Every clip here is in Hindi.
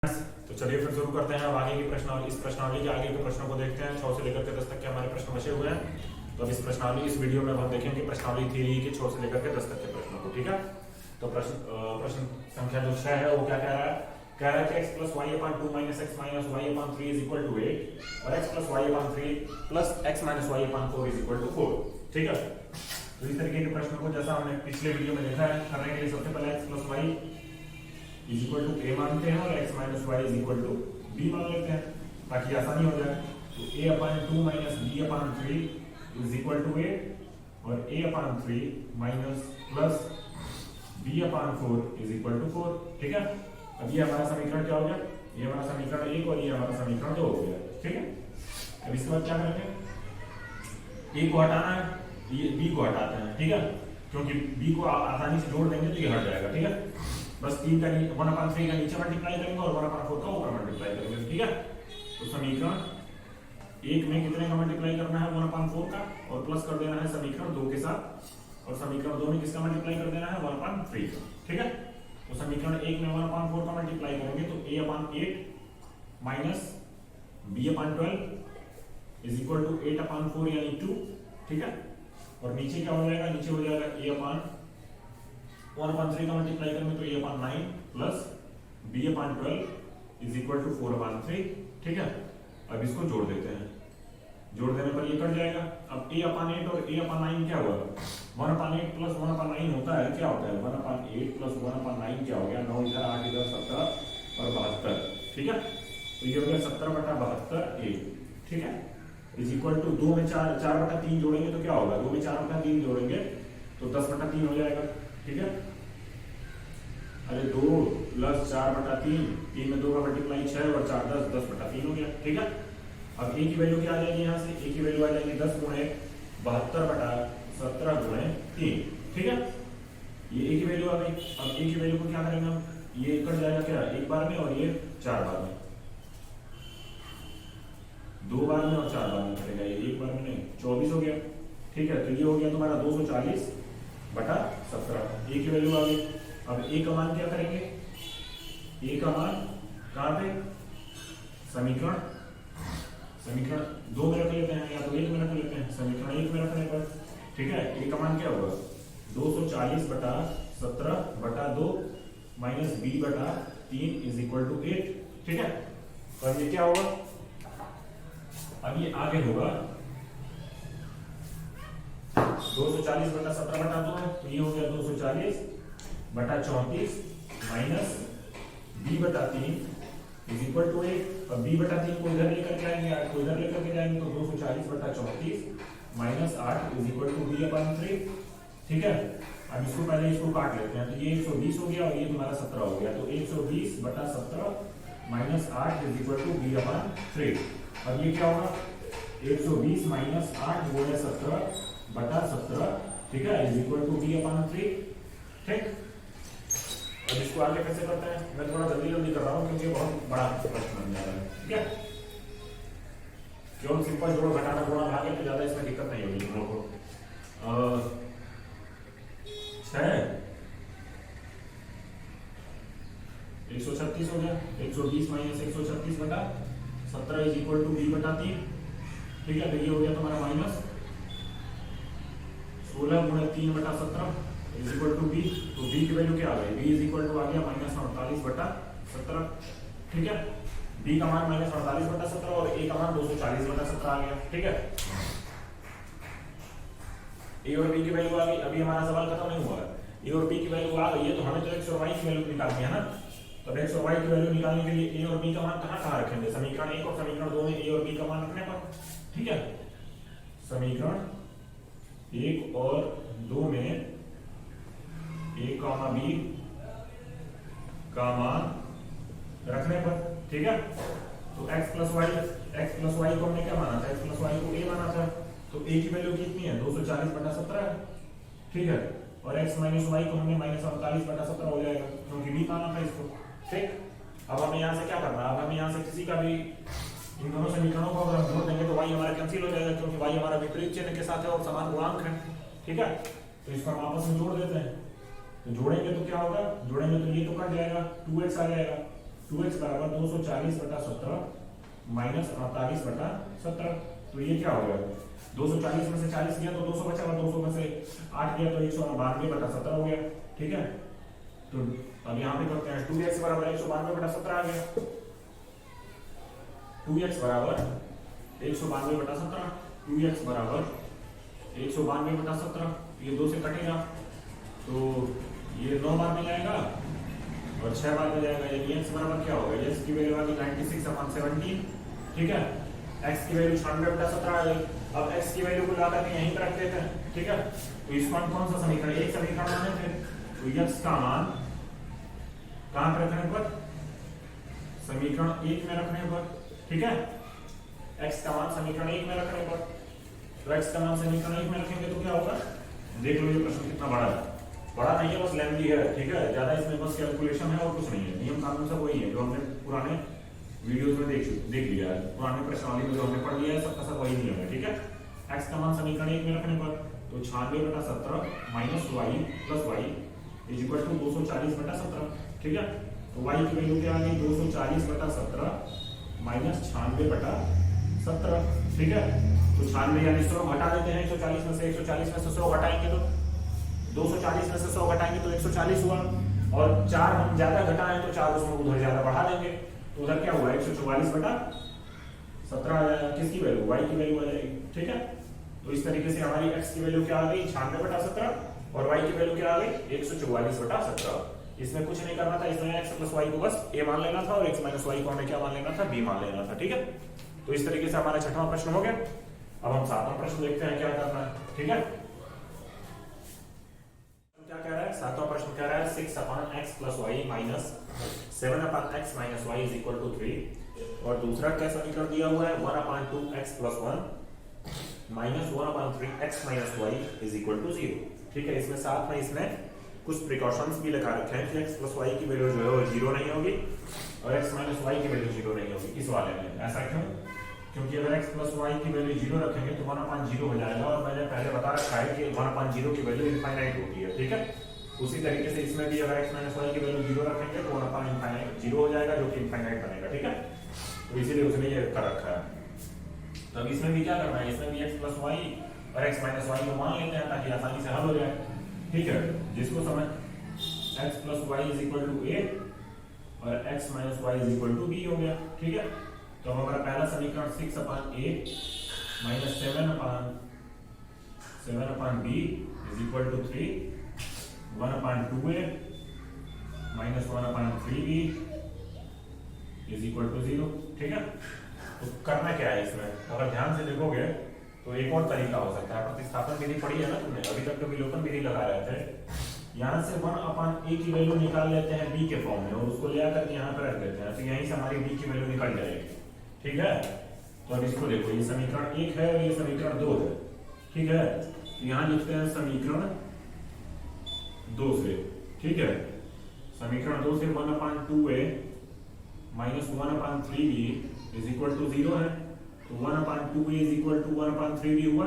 तो चलिए फिर शुरू करते हैं अब आगे की प्रश्नावली। इस प्रश्नावली के आगे के प्रश्नों को देखते हैं। 6 से लेकर के 10 तक के हमारे प्रश्न बचे हुए हैं। तो अब इस वीडियो में हम देखेंगे प्रश्नावली थ्योरी के 6 से लेकर के 10 तक के प्रश्नों को। ठीक है, तो प्रश्न संख्या जो 6 है वो क्या कह रहा है? कह रहा है कि x plus y upon 2 minus x minus y upon 3 is equal to 8 और x plus y upon 3 plus x minus y upon 4 is equal to 4। ठीक है, तो इस तरीके के प्रश्नों को जैसा हमने पिछले वीडियो में देखा है करने के लिए सबसे पहले x plus y is equal to a मानते हैं और x minus y is equal to b मान लेते हैं ताकि आसानी हो जाए। तो a upon 2 minus b upon 3 is equal to 8 और a upon 3 minus plus b upon 4 is equal to 4। ठीक है, अब ये हमारा समीकरण क्या हो गया? ये हमारा समीकरण 1 और ये हमारा समीकरण 2 हो गया। ठीक है, अब इसके बाद क्या करेंगे? a को हटाना है, ये b को हटाते हैं। ठीक है, क्योंकि b को आसानी से जोड़ देंगे तो ये हट जाएगा। ठीक है, बस 3 का 1/3 का नीचे मल्टीप्लाई करेंगे और 1/4 का ऊपर मल्टीप्लाई करेंगे। ठीक है, तो समीकरण 1 में कितने का मल्टीप्लाई करना है? 1/4 का, और प्लस कर देना है समीकरण 2 के साथ, और समीकरण 2 में किसका मल्टीप्लाई कर देना है? 1/3 का। ठीक है, तो समीकरण 1 में 1/4 का मल्टीप्लाई करेंगे तो a/8 minus b/12 is equal to 8/4 यानी 2। ठीक है, और नीचे क्या हो जाएगा? नीचे हो जाएगा a/1/3 का मल्टीप्लाई करेंगे तो a/9 plus b/12 is equal to 4/3। ठीक है, अब इसको जोड़ देते हैं, जोड़ देने पर ये कट जाएगा। अब a/8 और a/9 क्या हुआ? 1/8 प्लस 1/9 होता है, क्या होता है? 1/8 प्लस 1/9 क्या हो गया? 9 इधर 8 इधर 17 और 72। ठीक है, तो ये हो गया 17/72a। ठीक है, इज इक्वल टू 2 में 4/3 जोड़ेंगे तो क्या होगा? 2 में 4/3 जोड़ेंगे तो 10/3 हो जाएगा। ठीक है, अरे 2 प्लस 4/3, 3 में 2 का मल्टीप्लाई 6 और 4 10, 10/3 हो गया। ठीक है, अब a की वैल्यू क्या आ जाएगी? यहाँ से a की वैल्यू आ जाएगी 10 गुणे 72/17 गुणे 3। ठीक है, ये a की वैल्यू आ गई। अब a की वैल्यू को क्या करेंगे हम? ये कट जाएगा क्या? एक बार में, और ये 4 बार में, 2 बार में और 4 बार में कटेगा। ये एक बार में नहीं, 24 हो गया। ठीक है, तो ये हो गया तुम्हारा 240/17। a की वैल्यू आ गई। अब a का मान क्या करेंगे? a का मान कहाँ पे? समीकरण 2 में रख लेते हैं, या तो 1 में रख लेते हैं। समीकरण 1 में रखने पर ठीक है, a का मान क्या होगा? 240/17/2 minus b/3 is equal to 8। ठीक है, तो अब ये क्या होगा? अब ये आगे होगा 240/17/2 है, तो ये हो गया 240/34 minus b/3 is equal to 8। अब b/3 को इधर लेकर के आएंगे, 8 को इधर लेकर के जाएंगे तो 240/34 minus 8 is equal to b/3। ठीक है, अब इसको पहले इसको काट लेते हैं, तो ये 120 हो गया और ये तुम्हारा 17 हो गया, तो 120/17 minus 8 is equal to b/3। अब ये क्या होगा? 120 माइनस 8 गुणे 17/17। ठीक है, इज इक्वल टू b/3। ठीक, अब इसको आगे कैसे करते हैं? मैं थोड़ा जल्दी कर रहा हूँ क्योंकि बहुत बड़ा प्रश्न बन जा रहा है। ठीक है, केवल सिंपल जोड़ घटाना गुणा भाग है तो ज्यादा इसमें दिक्कत नहीं होगी तुम लोगों को। 136 हो गया, 120 minus 136/17 is equal to b/3। ठीक है, तो ये हो गया तुम्हारा माइनस 16 गुणे 3/17 इज इक्वल टू b। तो b की वैल्यू क्या आ गई? b इज इक्वल टू आ गया माइनस 48/17। ठीक है, b का मान माइनस 48/17 और a का मान 240/17 आ गया। ठीक है, a और b की वैल्यू आ गई। अभी हमारा सवाल खत्म नहीं हुआ है, a और b की वैल्यू आ गई है तो हमें तो x और y की वैल्यू निकालनी है ना। तो x और y की वैल्यू निकालने के लिए a और b का मान कहाँ रखेंगे? समीकरण 1 और समीकरण 2 में a और b का मान रखने पर। ठीक है, समीकरण 1 और 2 में a, b का मान रखने पर। ठीक है, तो x प्लस y को हमने क्या माना था? x प्लस y को a माना था, तो a की वैल्यू कितनी है? 240/17 है। ठीक है, और x माइनस y को हमने माइनस 48/17 हो जाएगा क्योंकि b माना था इसको। ठीक, अब हमें यहाँ से क्या करना है? अब हमें यहाँ से किसी का भी इन दोनों समीकरणों को अगर हम जोड़ देंगे तो y हमारा कैंसिल हो जाएगा क्योंकि y हमारा विपरीत चिन्ह के साथ है और समान गुणांक है। ठीक है, तो इसको हम आपस में जोड़ देते हैं, तो जोड़ेंगे तो क्या होगा? जोड़ेंगे तो ये तो कट जाएगा, 2x आ जाएगा, 2x बराबर 240/17 माइनस 48/17। तो ये क्या हो गया, 240 में से 40 गया तो 200 बचा, 200 में से 8 गया तो 192/17 हो गया। ठीक है, तो अब यहाँ पे करते हैं 2x बराबर 192/17 आ गया। 2x बराबर 192/17, 2x बराबर 192/17, ये 2 से कटेगा तो ये 9 बार में जाएगा और 6 बार में जाएगा, यानी x बराबर क्या होगा, x की वैल्यू आ गई 96/17। ठीक है, x की वैल्यू 96/17 आ गई। अब x की वैल्यू को ला करके यहीं पर रख देते हैं। ठीक है, तो इसका कौन सा समीकरण, एक समीकरण माने थे, तो x का मान कहां पर रखने पर, समीकरण 1 में रखने पर। ठीक है, x का मान समीकरण 1 में रखने पर, तो x का मान समीकरण 1 में रखेंगे तो क्या होगा, देख लो ये प्रश्न कितना बड़ा है, बड़ा नहीं है बस लेंथी है। ठीक है, ज्यादा इसमें बस कैलकुलेशन है और कुछ नहीं है, नियम कानून सब वही है जो हमने पुराने वीडियोस में देख लिया है, पुराने प्रश्नावली में जो हमने पढ़ लिया है सबका सब वही नियम है। ठीक है, x का मान समीकरण 1 में रखने पर तो 96/17 minus y plus y is equal to 240/17। ठीक है, तो y की वैल्यू क्या आ गई, 240/17 माइनस 96/17। ठीक है, तो 96 यानी 100 घटा देते हैं 140 में से, 140 में से 100 घटाएंगे तो 240 में से 100 घटाएंगे तो 140 हुआ, और 4 हम ज्यादा घटाएं तो 4 उसमें उधर ज्यादा बढ़ा देंगे तो उधर क्या हुआ 144/17 आ जाएगा, किसकी वैल्यू, y की वैल्यू आ जाएगी। ठीक है, तो इस तरीके से हमारी x की वैल्यू क्या आ गई 96/17 और y की वैल्यू क्या आ गई 144/17। इसमें कुछ नहीं करना था, इसमें x प्लस y को बस a मान लेना था और x माइनस y को हमें क्या मान लेना था, b मान लेना था। ठीक है, तो इस तरीके से हमारा छठवां प्रश्न हो गया। अब हम सातवां प्रश्न देखते हैं क्या करना है। ठीक है, क्या कह रहा है, सातवां प्रश्न कह रहा है 6/x plus y minus 7/x minus y is equal to 3, और दूसरा क्या समीकरण दिया हुआ है 1/2x plus 1 minus 1/3x minus y is equal to 0। ठीक है, इसमें साथ में इसमें कुछ प्रिकॉशंस भी लगा रखे हैं कि x प्लस y की वैल्यू जो है वो 0 नहीं होगी और x माइनस y की वैल्यू 0 नहीं होगी इस वाले में। ऐसा क्यों, क्योंकि अगर x प्लस y की वैल्यू 0 रखेंगे तो 1/0 हो जाएगा, और मैंने पहले बता रखा है कि 1/0 की वैल्यू इनफाइनाइट होती है। ठीक है, उसी तरीके से इसमें भी अगर x माइनस y की वैल्यू 0 रखेंगे तो 1/0 हो जाएगा जो कि इनफाइनाइट बनेगा। ठीक है, तो इसीलिए उसने ये कर रखा है। तो अब इसमें भी क्या करना है, इसमें भी x प्लस y और x माइनस y को मान लेते हैं ताकि आसानी से हल हो जाए। ठीक है, जिसको समझ x plus y is equal to a और x minus y is equal to b हो गया। ठीक है, तो हमारा पहला समीकरण 6/a minus 7/b is equal to 3, 1/2a minus 1/3b is equal to 0। ठीक है, तो करना क्या है इसमें, अगर ध्यान से देखोगे तो एक और तरीका हो सकता है, प्रतिस्थापन विधि पढ़ी है ना तुमने, अभी तक तो विलोपन विधि लगा रहे थे। यहाँ से 1/a की वैल्यू निकाल लेते हैं b के फॉर्म में और उसको ले आकर के यहाँ पर रख देते हैं, तो यहीं से हमारी b की वैल्यू निकल जाएगी। ठीक है, तो अब इसको देखो, ये समीकरण 1 है और ये समीकरण 2 है। ठीक है, तो यहाँ लिखते हैं समीकरण 2 से। ठीक है, समीकरण 2 से 1/2a minus 1/3b is equal to 0 है, तो 1/2a is equal to 1/3b हुआ।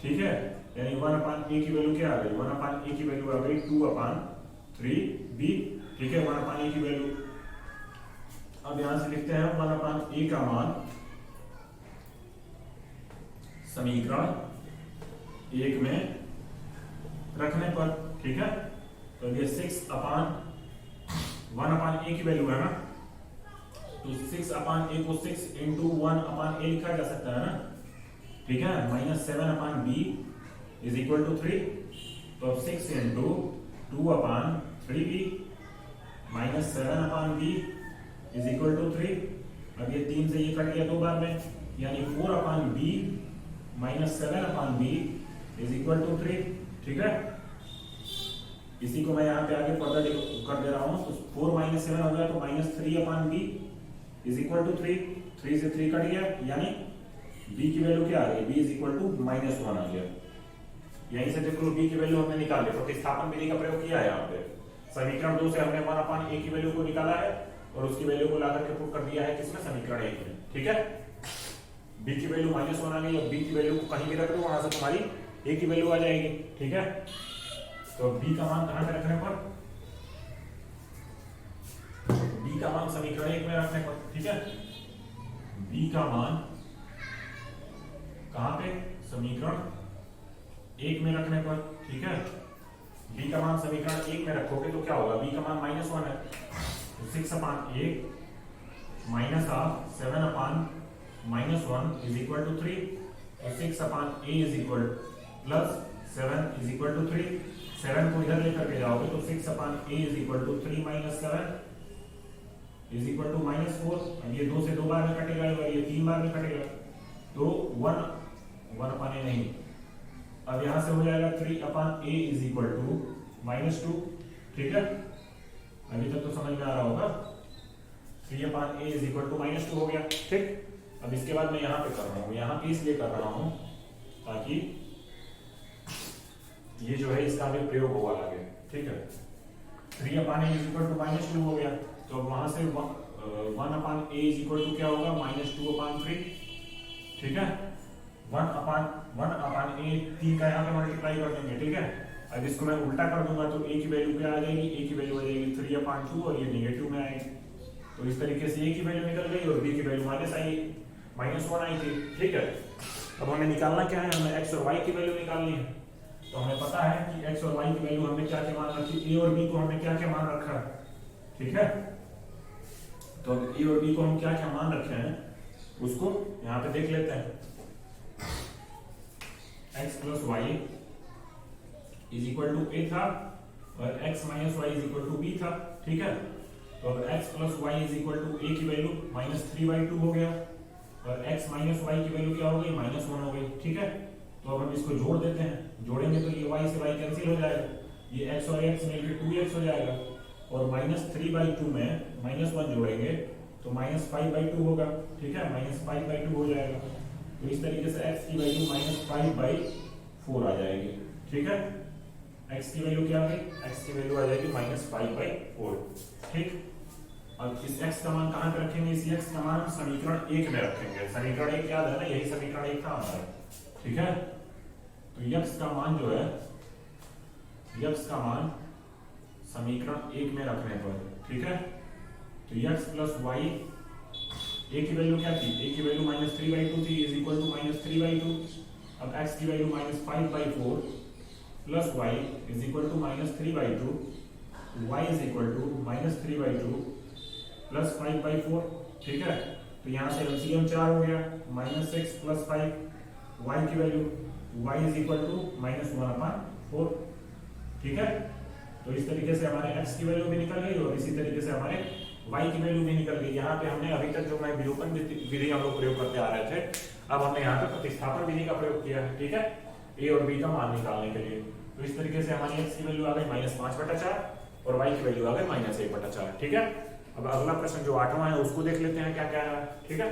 ठीक है, यानी 1/a की वैल्यू क्या आ गई, 1/a की वैल्यू आ गई 2/3b। ठीक है, 1/a की वैल्यू, अब यहां से लिखते हैं 1/a का मान समीकरण 1 में रखने पर। ठीक है, तो ये 1/a की वैल्यू है ना, तो 6/a को 6 इंटू 1/a लिखा जा सकता है ना। ठीक है, minus 7/b is equal to 3, तो अब 6 into 2/3b minus 7/b is equal to 3। अब ये 3 से ये कट गया 2 बार में, यानी 4/b minus 7/b is equal to 3। ठीक है, इसी को मैं यहाँ पे आगे पर्दा कर दे रहा हूँ, तो 4 माइनस 7 हो गया तो minus 3/b is equal to 3। 3 से 3 कट गया, यानी b की वैल्यू क्या आ गई, b इज इक्वल टू -1 आ गया। यहीं से देखो b की वैल्यू हमने निकाल ली, प्रतिस्थापन विधि का प्रयोग किया है यहाँ पे। समीकरण 2 से हमने 1/a की वैल्यू को निकाला है और उसकी वैल्यू को लाकर के पुट कर दिया है किसमें, समीकरण 1 में। ठीक है, b की वैल्यू -1 आ गई, और b की वैल्यू को कहीं भी रख दो वहां से तुम्हारी a की वैल्यू आ जाएगी। ठीक है, तो b का मान कहां पे रखने पर, b का मान समीकरण 1 में रखने पर, ठीक है, b का मान कहां पे, समीकरण 1 में रखने पर, ठीक है, b का मान समीकरण 1 में रखोगे तो क्या होगा, b का मान -1 है तो 6/8 minus half 7/-1 is equal to 3, तो 6/a is equal plus 7 is equal to 3, 7 को इधर लेकर के जाओगे तो 6/a is equal to 3 - 7 is equal to -4। अब ये 2 से 2 बार में कटेगा और ये 3 बार में कटेगा तो 1/a नहीं, अब यहां से हो जाएगा 3/a इज इक्वल टू -2, ठीक है, अभी तक तो समझ में आ रहा होगा, 3/a इज इक्वल टू -2 हो गया, ठीक। अब इसके बाद मैं यहाँ पे कर रहा हूँ, यहाँ पे इसलिए कर रहा हूँ ताकि ये जो है इसका भी प्रयोग होगा आगे, ठीक है। 3/a इज इक्वल टू -2 हो गया, तो वहां से 1/a इज इक्वल टू क्या होगा, -2/3, ठीक है, 1/a 3 का यहाँ पे मल्टीप्लाई कर देंगे, ठीक है। अब इसको मैं उल्टा कर दूंगा तो a की वैल्यू क्या आ जाएगी, a की वैल्यू आ जाएगी 3/2 और ये नेगेटिव में आएगी, तो इस तरीके से a की वैल्यू निकल गई और b की वैल्यू -1 आई थी, ठीक है। अब हमें निकालना क्या है, हमें x और y की वैल्यू निकालनी है, तो हमें पता है कि x और y की वैल्यू हमने क्या क्या मान रखी, a और b को हमने क्या क्या मान रखा है, ठीक है। तो a और b को हम क्या क्या मान रखे हैं उसको यहाँ पे देख लेते हैं। x + y is equal to a था और x - y is equal to b था, ठीक है। तो अब x + y is equal to a की वैल्यू -3/2 हो गया और x - y की वैल्यू क्या हो गई, -1 हो गई, ठीक है। तो अब हम इसको जोड़ देते हैं, जोड़ेंगे तो ये y से y कैंसिल हो जाएगा, ये x और x मिलकर 2x हो जाएगा और -3/2 में -1 जोड़ेंगे तो -5/2 होगा, ठीक है, -5/2 हो जाएगा। तो इस तरीके से x की वैल्यू -5/4 आ जाएगी, ठीक है। x की वैल्यू क्या आ गई, x की वैल्यू आ जाएगी -5/4, ठीक। अब इस x का मान कहां पे रखेंगे, इस x का मान समीकरण 1 में रखेंगे, समीकरण 1 याद है ना, यही समीकरण 1 था हमारा, ठीक है। तो x का मान जो है, x का मान समीकरण 1 में रखने पर, ठीक है, तो x + y, a की वैल्यू क्या थी, a की वैल्यू -3/2 थी इज इक्वल टू -3/2, अब x की value -5/4 plus y is equal to -3/2, y is equal to -3/2 प्लस 5/4, ठीक है। तो यहाँ से LCM 4 हो गया, -6 + 5, y की value y is equal to -1/4, ठीक है। तो इस तरीके से हमारे x की वैल्यू भी निकल गई और इसी तरीके से हमारे y की वैल्यू भी निकल गई। यहाँ पे हमने अभी तक जो मैं विलोपन विधि हम लोग प्रयोग करते आ रहे थे, अब हमने यहाँ पे प्रतिस्थापन विधि का प्रयोग किया है, ठीक है, a और b का मान निकालने के लिए। तो इस तरीके से हमारी x की वैल्यू आ गई -5/4 और y की वैल्यू आ गई -1/4, ठीक है। अब अगला प्रश्न जो 8वां है उसको देख लेते हैं क्या कह रहा है, ठीक है।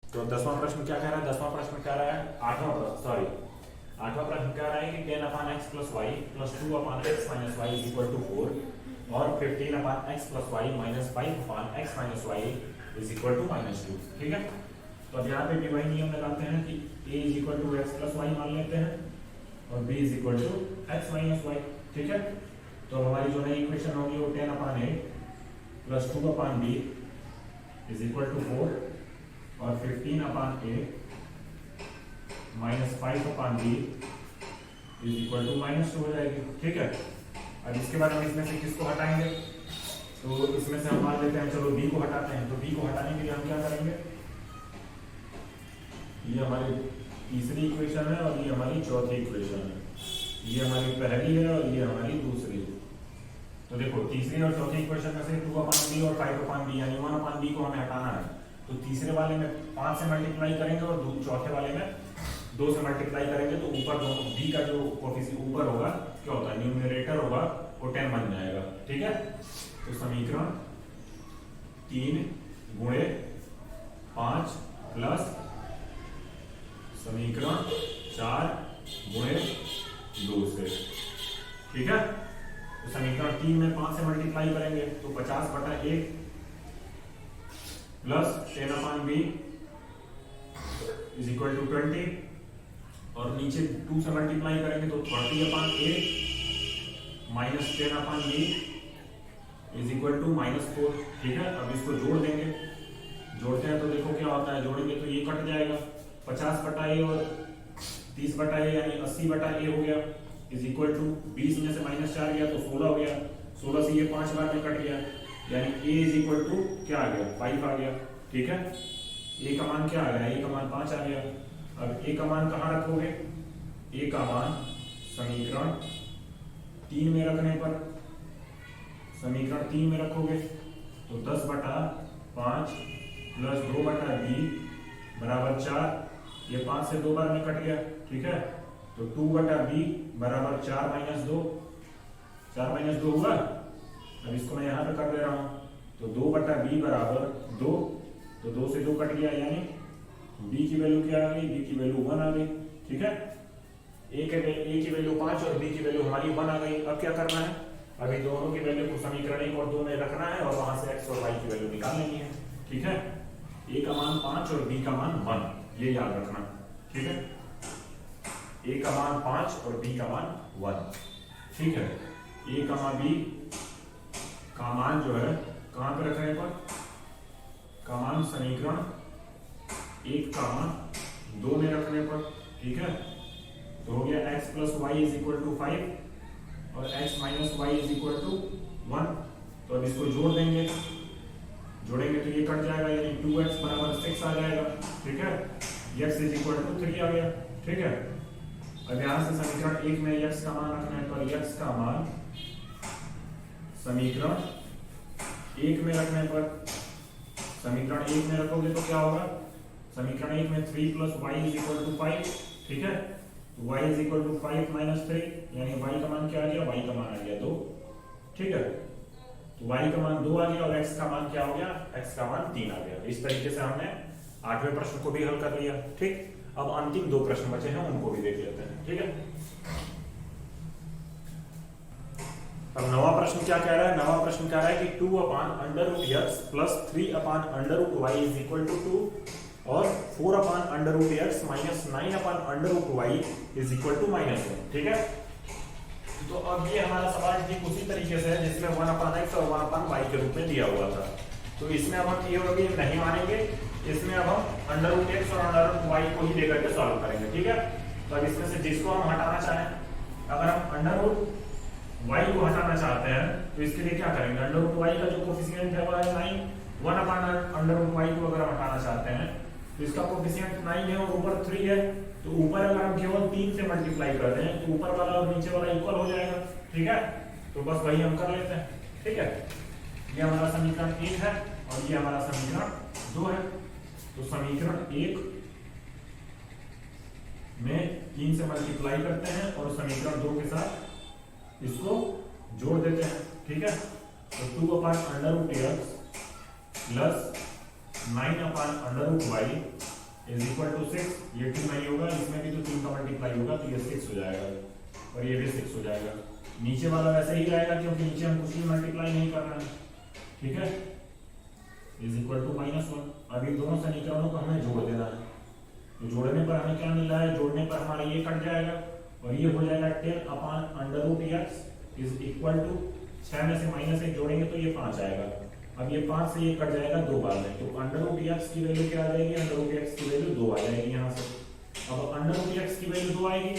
तो 10वां प्रश्न क्या कह रहा है, 10वां प्रश्न कह रहा है, 8वां प्रश्न कह रहा है कि 10/x + y + 2/x - y is equal to 4 और 15/x + y - 5/x - y is equal to -2, ठीक है। तो अब यहाँ पे भी वही नियम लगाते हैं कि a is equal to x + y मान लेते हैं और b is equal to x - y, ठीक है। तो हमारी जो नई इक्वेशन होगी वो 10/8 + 2/b इज इक्वल टू 4 और 15/a - 5/b is equal to -2 हो जाएगी, ठीक है। अब इसके बाद हम इसमें से किसको हटाएंगे, तो इसमें से हम मान लेते हैं, चलो b को हटाते हैं। तो b को हटाने के लिए हम क्या करेंगे, ये हमारी तीसरी इक्वेशन है और ये हमारी चौथी इक्वेशन है, ये हमारी पहली है और ये हमारी दूसरी है। तो देखो तीसरी और चौथी इक्वेशन में से 2/b और 5/b यानी 1/b को हमें हटाना है, तो तीसरे वाले में 5 से मल्टीप्लाई करेंगे और चौथे वाले में 2 से मल्टीप्लाई करेंगे तो ऊपर दोनों b का जो कोफिशिएंट ऊपर होगा क्या होता है, न्यूमरेटर होगा वो 10 बन जाएगा, ठीक है। तो समीकरण 3 × 5 प्लस समीकरण 4 × 2 से, ठीक है। तो समीकरण 3 में 5 से मल्टीप्लाई करेंगे तो 50/1 plus 10/b is equal to 20 और नीचे 2 से मल्टीप्लाई करेंगे तो 30/8 - 10/b इज इक्वल टू -4। ठीक है, अब इसको जोड़ देंगे, जोड़ते हैं तो देखो क्या होता है, जोड़ेंगे तो ये कट जाएगा, 50/a और 30/a यानी 80/a हो गया, इज इक्वल टू 20 में से -4 गया तो 16 हो गया, 16 से ये 5 बार में कट गया, यानी a इज इक्वल टू क्या आ गया, 5 आ गया। ठीक है, a का मान क्या आ गया, a का मान 5 आ गया। अब a का मान कहाँ रखोगे, a का मान समीकरण 3 में रखने पर, समीकरण 3 में रखोगे तो 10/5 प्लस 2/b बराबर 4, ये 5 से 2 बार में कट गया। ठीक है, तो 2/b बराबर 4 - 2, 4 - 2 हुआ। अब इसको मैं यहाँ पे कर दे रहा हूँ, तो 2/b बराबर 2, तो 2 से 2 कट गया, यानी b की वैल्यू क्या आ गई, b की वैल्यू 1 आ गई। ठीक है, a की वैल्यू 5 और b की वैल्यू हमारी 1 आ गई। अब क्या करना है, अभी दोनों की वैल्यू को समीकरण 1 और 2 में रखना है और वहां से x और y की वैल्यू निकाल लेनी है। ठीक है, a का मान 5 और b का मान 1, ये याद रखना। ठीक है, a का मान 5 और b का मान 1। ठीक है, a का b का मान जो है कहां पे रखने पर, का मान समीकरण 1 का मान 2 में रखने पर। ठीक है, तो हो गया x + y = 5 और x - y = 1। तो अब इसको जोड़ देंगे, जोड़ेंगे तो ये कट जाएगा, यानी 2x = 6 आ जाएगा। ठीक है, x = 3 आ गया। ठीक है, अब यहां से समीकरण 1 में x का मान रखने पर, x का मान समीकरण 1 में रखने पर, समीकरण 1 में रखोगे तो क्या होगा, समीकरण 1 में 3 + y = 5। ठीक है, तो y = 5 - 3, यानी y का मान क्या आ गया, y का मान आ गया 2। ठीक है, तो y का मान 2 आ गया और x का मान क्या हो गया, x का मान 3 आ गया। इस तरीके से हमने 8वें प्रश्न को भी हल कर लिया। ठीक, अब अंतिम 2 प्रश्न बचे हैं, उनको भी देख लेते हैं। ठीक है, अब 9वां प्रश्न क्या कह रहा है, 9वां प्रश्न कह रहा है कि 2/√x + 3/√y = 2 और 4/√x - 9/√y = -1। ठीक है, तो अब ये हमारा सवाल ठीक उसी तरीके से है जिसमें 1/x और 1/y के रूप में दिया हुआ था। तो इसमें अब हम ये होगी नहीं मानेंगे, इसमें अब हम √x और √y को ही लेकर के सॉल्व करेंगे। ठीक है, तो अब इसमें से जिसको हम हटाना चाहें, अगर हम √y को हटाना चाहते हैं तो इसके लिए क्या करेंगे, √y का जो कोफिशिएंट है वो है 9, 1/√y को अगर हम हटाना चाहते हैं तो इसका कोफिशिएंट 9 है और ऊपर 3 है, तो ऊपर अगर हम केवल 3 से मल्टीप्लाई करते हैं तो ऊपर वाला और नीचे वाला इक्वल हो जाएगा। ठीक है, तो बस वही हम कर लेते हैं। ठीक है, ये हमारा समीकरण 1 है और ये हमारा समीकरण 2 है। तो समीकरण 1 में 3 से मल्टीप्लाई करते हैं और समीकरण 2 के साथ इसको जोड़ देते हैं। ठीक है, तो 2/√x + 9/√y = 6, ये 2 नहीं होगा, इसमें भी तो 3 का मल्टीप्लाई होगा तो ये 6 हो जाएगा और ये भी 6 हो जाएगा। नीचे वाला वैसे ही रहेगा क्योंकि नीचे हम कुछ भी मल्टीप्लाई नहीं कर रहे हैं। ठीक है, = -1। अभी दोनों समीकरणों को हमें जोड़ देना है, तो जोड़ने पर हमें क्या मिला है, जोड़ने पर हमारा ये कट जाएगा और ये हो जाएगा 10/√x = 6 में से -1 जोड़ेंगे तो ये 5 आएगा। अब ये 5 से ये कट जाएगा 2 बार में, तो √x की वैल्यू क्या आ जाएगी, √x की वैल्यू 2 आ जाएगी यहाँ से। अब √x की वैल्यू 2 आएगी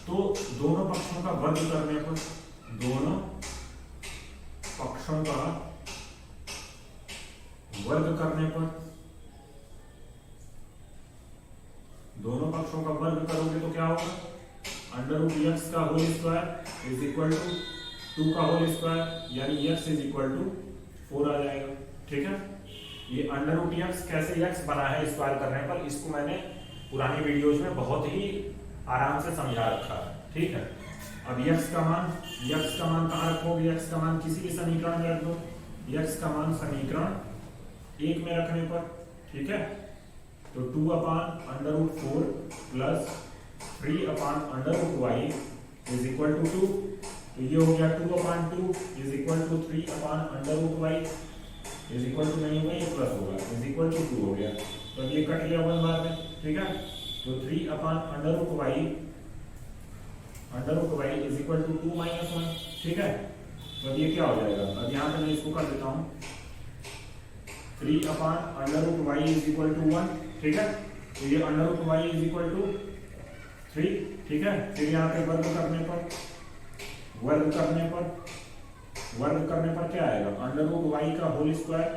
तो दोनों पक्षों का वर्ग करने पर, दोनों पक्षों का वर्ग करने पर, दोनों पक्षों का वर्ग करोगे तो क्या होगा, √x का होल स्क्वायर = 2 का होल स्क्वायर, यानी x = 4 आ जाएगा। ठीक है, ये √x कैसे x बना है स्क्वायर करने पर, इसको मैंने पुरानी वीडियोज में बहुत ही आराम से समझा रखा है। ठीक है, अब x का मान कहाँ रखोगे, x का मान किसी भी समीकरण में रख दो, x का मान समीकरण 1 में रखने पर। ठीक है, तो 2/√4 + 3/√y = 2, तो ये हो गया 2/2 = 3/√y नहीं होगा, ये प्लस होगा, = 2 हो गया। तो ये कट गया 1 बार में। ठीक है, तो 3/√y = 2 - 1। ठीक है, तो अब ये क्या हो जाएगा, अब यहाँ पे मैं इसको कर देता हूँ 3/√y इज इक्वल टू 1, ठीक है। तो ये √y इज इक्वल टू 3, ठीक है। फिर यहाँ पे वर्ग करने पर क्या आएगा, √y का whole square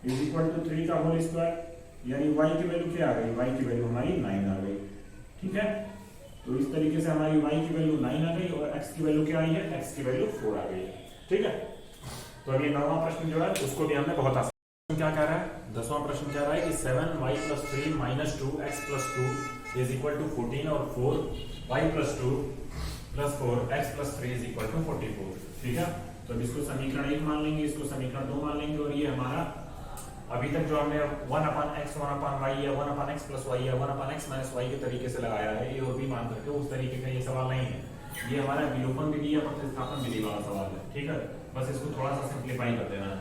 is equal to 3 का होल स्क्वायर, यानी y की वैल्यू क्या आ गई, y की वैल्यू हमारी 9 आ गई, ठीक है। तो इस तरीके से हमारी y की वैल्यू 9 आ गई और x की वैल्यू क्या आई है, x की वैल्यू 4 आ गई है, ठीक है। तो अब ये 9वां प्रश्न जो है उसको भी हमने बहुत आसान, क्या कह रहा है, 10वां प्रश्न कह रहा है कि 7y + 3 - 2x + 2 is equal to 14 और 4y + 2 + 4x + 3 is equal to 44, ठीक है। तो अब इसको समीकरण 1 मान लेंगे, इसको समीकरण 2 मान लेंगे, और ये हमारा अभी तक जो हमने 1/x 1/y या 1/x + y या 1/x - y के तरीके से लगाया है, ये और भी मान करके उस तरीके का ये सवाल नहीं है, ये हमारा विलोपन विधि या प्रतिस्थापन विधि वाला सवाल है, ठीक है। बस इसको थोड़ा सा सिंप्लीफाई कर देना है।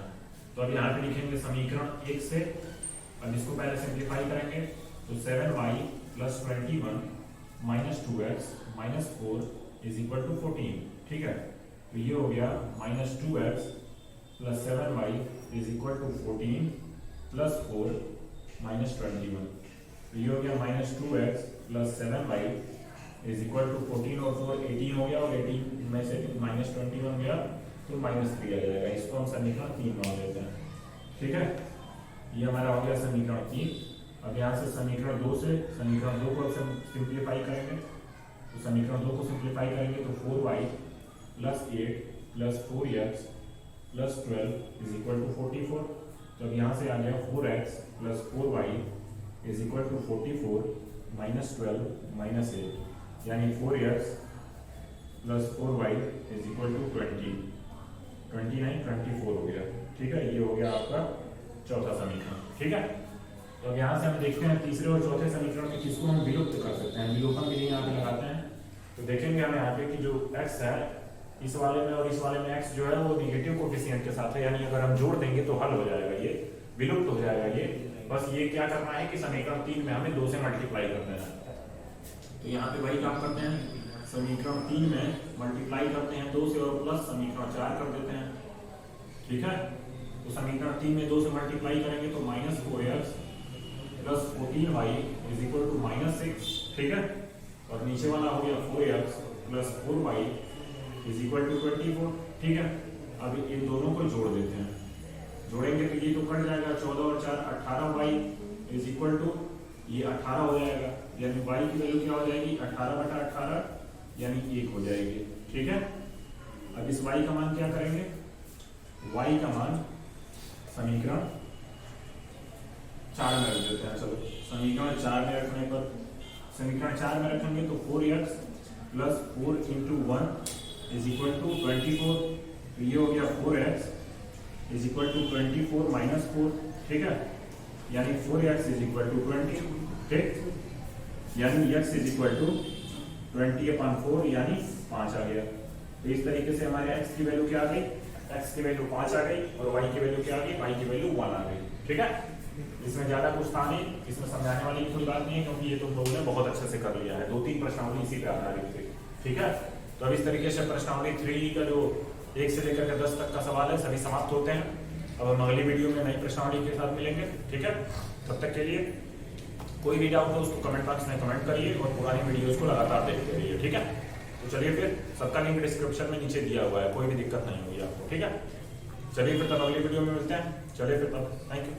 तो अब यहाँ पे लिखेंगे समीकरण 1 से, अब इसको पहले सिंप्लीफाई करेंगे, तो 7y + 21 - 2x - 4 is equal to 14, ठीक है। तो ये हो गया -2x + 7y is equal to 14 + 4 - 21। तो ये हो गया -2x + 7y is equal to 14 और 4 18 हो गया, और 18 में से -21 गया तो -3 आ जाएगा। इसको हम समीकरण 3 मान लेते हैं, ठीक है। ये हमारा हो गया समीकरण 3। अब यहाँ से समीकरण 2 से समीकरण 2 को सिंप्लीफाई करेंगे, तो समीकरण 2 को सिंप्लीफाई करेंगे तो 4y + 8 + 4x + 12 is equal to 44। तो अब यहाँ से आ गया 4x + 4y is equal to 44 - 12 - 8, यानी 4x + 4y is equal to 29 24 हो गया, ठीक है। ये हो गया आपका चौथा समीकरण, ठीक है। तो अब यहाँ से हम देखते हैं तीसरे और चौथे समीकरण में किसको हम विलुप्त कर सकते हैं, विलोपन विधि यहाँ पे लगाते हैं। तो देखेंगे हम यहाँ पे कि जो x है इस वाले में और इस वाले में x जो है वो निगेटिव कोफिशिएंट के साथ है, यानी अगर हम जोड़ देंगे तो हल हो जाएगा, ये विलुप्त हो जाएगा ये। बस ये क्या करना है कि समीकरण 3 में हमें 2 से मल्टीप्लाई कर देना है। तो यहाँ पे वही काम करते हैं, समीकरण 3 में मल्टीप्लाई करते हैं 2 से और प्लस समीकरण 4 कर देते हैं, ठीक है। तो समीकरण 3 में 2 से मल्टीप्लाई करेंगे तो -4x + 14y is equal to -6, ठीक है। और नीचे वाला हो गया 4x + 4y is equal to 24, ठीक है। अब इन दोनों को जोड़ देते हैं, जोड़ेंगे तो ये तो कट जाएगा, 14 और 4 18y इज इक्वल टू ये 18 हो जाएगा, यानी y की वैल्यू क्या हो जाएगी 18/18 यानी 1 हो जाएगी, ठीक है। अब इस y का मान क्या करेंगे, y का मान समीकरण 4 में रख देते हैं। चलो समीकरण 4 में रखने पर, समीकरण 4 में रखेंगे तो 4x + 4 × 1 इज इक्वल टू 24। तो ये हो गया 4x इज इक्वल टू 24 - 4, ठीक है, यानी 4x इज इक्वल टू 20, ठीक, यानी x इज इक्वल टू 20/4 यानी 5 आ गया। तो इस तरीके से हमारे x की वैल्यू क्या आ गई, x की वैल्यू 5 आ गई, और y की वैल्यू क्या आ गई, y की वैल्यू 1 आ गई, ठीक है। इसमें ज्यादा कुछ था नहीं, इसमें समझाने वाली कोई बात नहीं है, क्योंकि ये तुम लोगों ने बहुत अच्छे से कर लिया है, 2-3 प्रश्नावली इसी पे आधारित थी, ठीक है। तो अब इस तरीके से प्रश्नावली 3 का जो 1 से लेकर के 10 तक का सवाल है सभी समाप्त होते हैं। अब हम अगली वीडियो में नई प्रश्नावली के साथ मिलेंगे, ठीक है। तब तक के लिए कोई भी डाउट हो उसको कमेंट बॉक्स में कमेंट करिए और पुरानी वीडियोस को लगातार देखते रहिए, ठीक है। तो चलिए फिर, सबका लिंक डिस्क्रिप्शन में नीचे दिया हुआ है, कोई भी दिक्कत नहीं होगी आपको, ठीक है। चलिए फिर तब अगली वीडियो में मिलते हैं, चलिए फिर तब, थैंक यू।